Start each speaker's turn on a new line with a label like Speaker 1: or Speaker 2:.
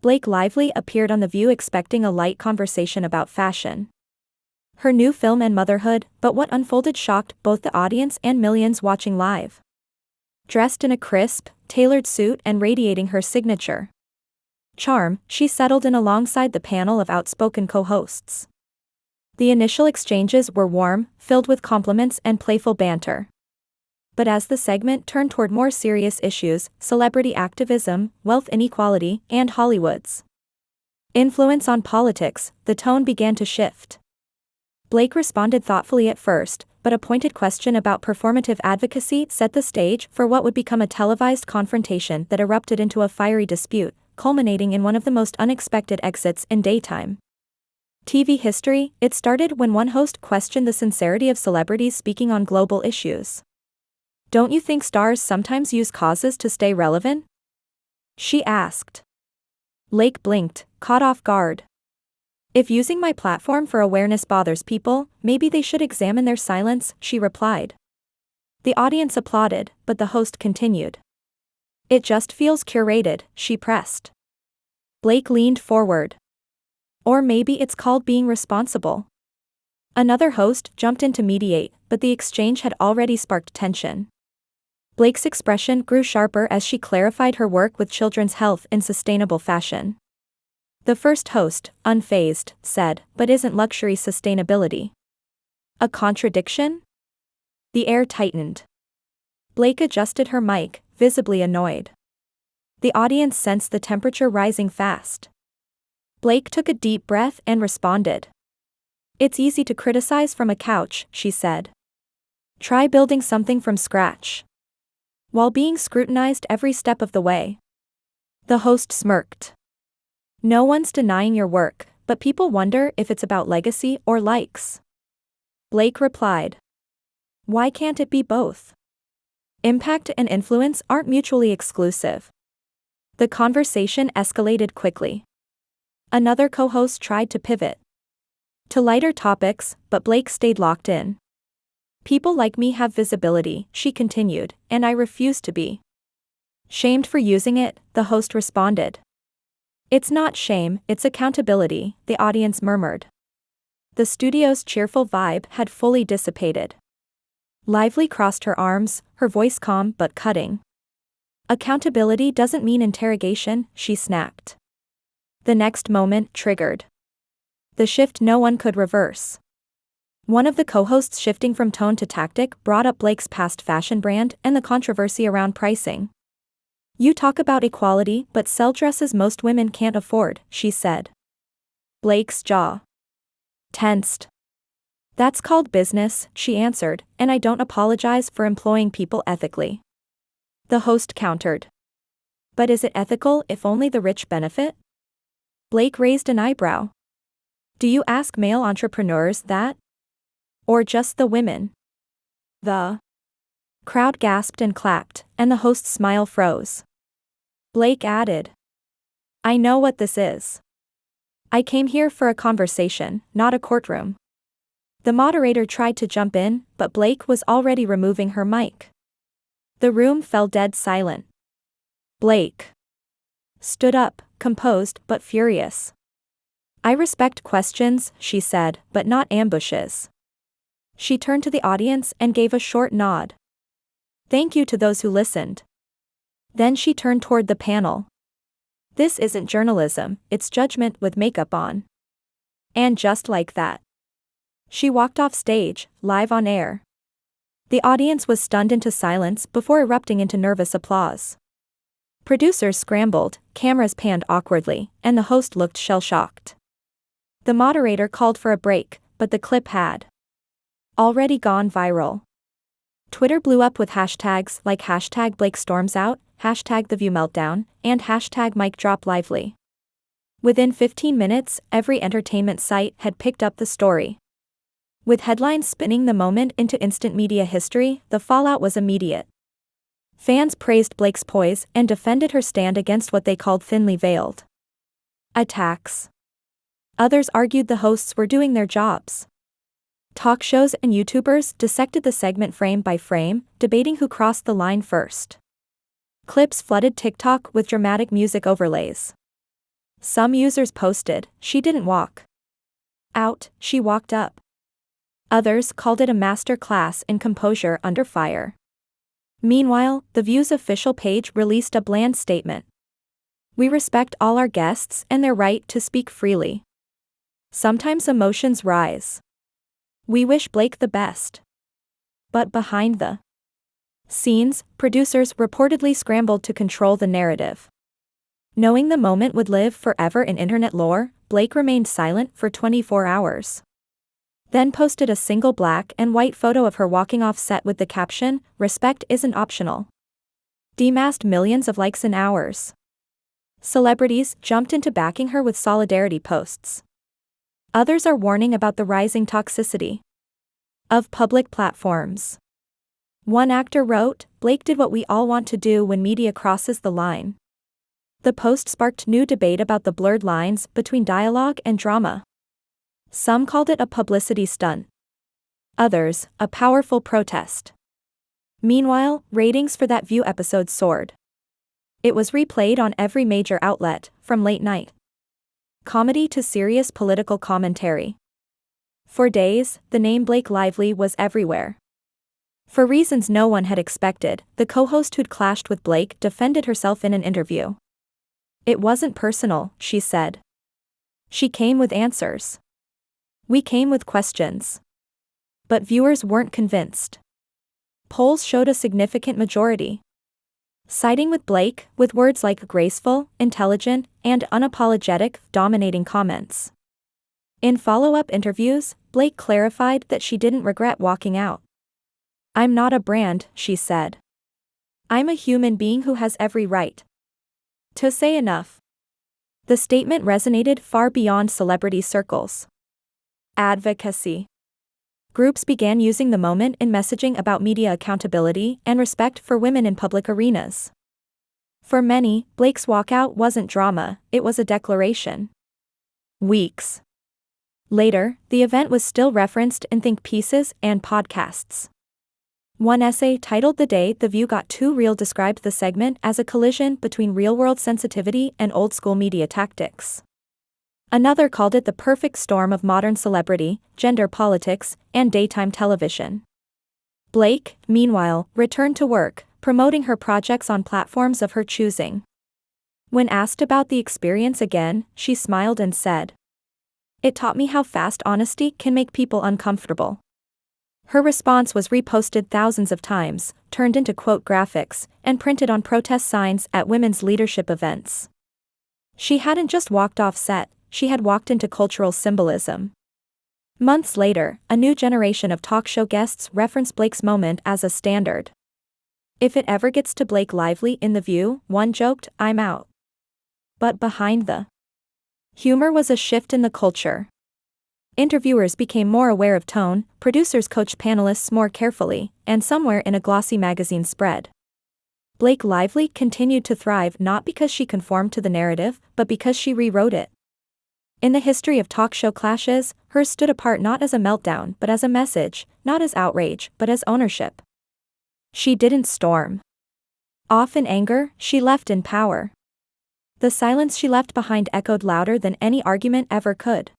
Speaker 1: Blake Lively appeared on The View expecting a light conversation about fashion. Her new film and motherhood, but what unfolded shocked both the audience and millions watching live. Dressed in a crisp, tailored suit and radiating her signature charm, she settled in alongside the panel of outspoken co-hosts. The initial exchanges were warm, filled with compliments and playful banter. But as the segment turned toward more serious issues, celebrity activism, wealth inequality, and Hollywood's influence on politics, the tone began to shift. Blake responded thoughtfully at first, but a pointed question about performative advocacy set the stage for what would become a televised confrontation that erupted into a fiery dispute, culminating in one of the most unexpected exits in daytime TV history. It started when one host questioned the sincerity of celebrities speaking on global issues. "Don't you think stars sometimes use causes to stay relevant?" she asked. Blake blinked, caught off guard. "If using my platform for awareness bothers people, maybe they should examine their silence," she replied. The audience applauded, but the host continued. "It just feels curated," she pressed. Blake leaned forward. "Or maybe it's called being responsible." Another host jumped in to mediate, but the exchange had already sparked tension. Blake's expression grew sharper as she clarified her work with children's health in sustainable fashion. The first host, unfazed, said, "But isn't luxury sustainability a contradiction?" The air tightened. Blake adjusted her mic, visibly annoyed. The audience sensed the temperature rising fast. Blake took a deep breath and responded. "It's easy to criticize from a couch," she said. "Try building something from scratch while being scrutinized every step of the way." The host smirked. "No one's denying your work, but people wonder if it's about legacy or likes." Blake replied. "Why can't it be both? Impact and influence aren't mutually exclusive." The conversation escalated quickly. Another co-host tried to pivot to lighter topics, but Blake stayed locked in. "People like me have visibility," she continued, "and I refuse to be shamed for using it," the host responded. "It's not shame, it's accountability," the audience murmured. The studio's cheerful vibe had fully dissipated. Lively crossed her arms, her voice calm but cutting. "Accountability doesn't mean interrogation," she snapped. The next moment triggered the shift no one could reverse. One of the co-hosts, shifting from tone to tactic, brought up Blake's past fashion brand and the controversy around pricing. "You talk about equality but sell dresses most women can't afford," she said. Blake's jaw tensed. "That's called business," she answered, "and I don't apologize for employing people ethically." The host countered. "But is it ethical if only the rich benefit?" Blake raised an eyebrow. "Do you ask male entrepreneurs that? Or just the women?" The crowd gasped and clapped, and the host's smile froze. Blake added, "I know what this is. I came here for a conversation, not a courtroom." The moderator tried to jump in, but Blake was already removing her mic. The room fell dead silent. Blake stood up, composed but furious. "I respect questions," she said, "but not ambushes." She turned to the audience and gave a short nod. "Thank you to those who listened." Then she turned toward the panel. "This isn't journalism, it's judgment with makeup on." And just like that, she walked off stage, live on air. The audience was stunned into silence before erupting into nervous applause. Producers scrambled, cameras panned awkwardly, and the host looked shell-shocked. The moderator called for a break, but the clip had already gone viral. Twitter blew up with hashtags like hashtag Blake storms out, hashtag The View meltdown, and hashtag mic drop lively. Within 15 minutes, every entertainment site had picked up the story. With headlines spinning the moment into instant media history, the fallout was immediate. Fans praised Blake's poise and defended her stand against what they called thinly veiled attacks. Others argued the hosts were doing their jobs. Talk shows and YouTubers dissected the segment frame by frame, debating who crossed the line first. Clips flooded TikTok with dramatic music overlays. Some users posted, "She didn't walk out, she walked up." Others called it a master class in composure under fire. Meanwhile, The View's official page released a bland statement. "We respect all our guests and their right to speak freely. Sometimes emotions rise. We wish Blake the best." But behind the scenes, producers reportedly scrambled to control the narrative. Knowing the moment would live forever in internet lore, Blake remained silent for 24 hours. Then posted a single black and white photo of her walking off set with the caption, "Respect isn't optional." Amassed millions of likes in hours. Celebrities jumped into backing her with solidarity posts. Others are warning about the rising toxicity of public platforms. One actor wrote, "Blake did what we all want to do when media crosses the line." The post sparked new debate about the blurred lines between dialogue and drama. Some called it a publicity stunt. Others, a powerful protest. Meanwhile, ratings for that View episode soared. It was replayed on every major outlet, from late night comedy to serious political commentary. For days, the name Blake Lively was everywhere. For reasons no one had expected, the co-host who'd clashed with Blake defended herself in an interview. "It wasn't personal," she said. "She came with answers. We came with questions." But viewers weren't convinced. Polls showed a significant majority siding with Blake, with words like graceful, intelligent, and unapologetic dominating comments. In follow-up interviews, Blake clarified that she didn't regret walking out. "I'm not a brand," she said. "I'm a human being who has every right to say enough." The statement resonated far beyond celebrity circles. Advocacy groups began using the moment in messaging about media accountability and respect for women in public arenas. For many, Blake's walkout wasn't drama, it was a declaration. Weeks later, the event was still referenced in think pieces and podcasts. One essay titled "The Day The View Got Too Real" described the segment as a collision between real-world sensitivity and old-school media tactics. Another called it the perfect storm of modern celebrity, gender politics, and daytime television. Blake, meanwhile, returned to work, promoting her projects on platforms of her choosing. When asked about the experience again, she smiled and said, "It taught me how fast honesty can make people uncomfortable." Her response was reposted thousands of times, turned into quote graphics, and printed on protest signs at women's leadership events. She hadn't just walked off set, she had walked into cultural symbolism. Months later, a new generation of talk show guests referenced Blake's moment as a standard. "If it ever gets to Blake Lively in The View," one joked, "I'm out." But behind the humor was a shift in the culture. Interviewers became more aware of tone, producers coached panelists more carefully, and somewhere in a glossy magazine spread, Blake Lively continued to thrive not because she conformed to the narrative, but because she rewrote it. In the history of talk show clashes, hers stood apart not as a meltdown but as a message, not as outrage but as ownership. She didn't storm off in anger, she left in power. The silence she left behind echoed louder than any argument ever could.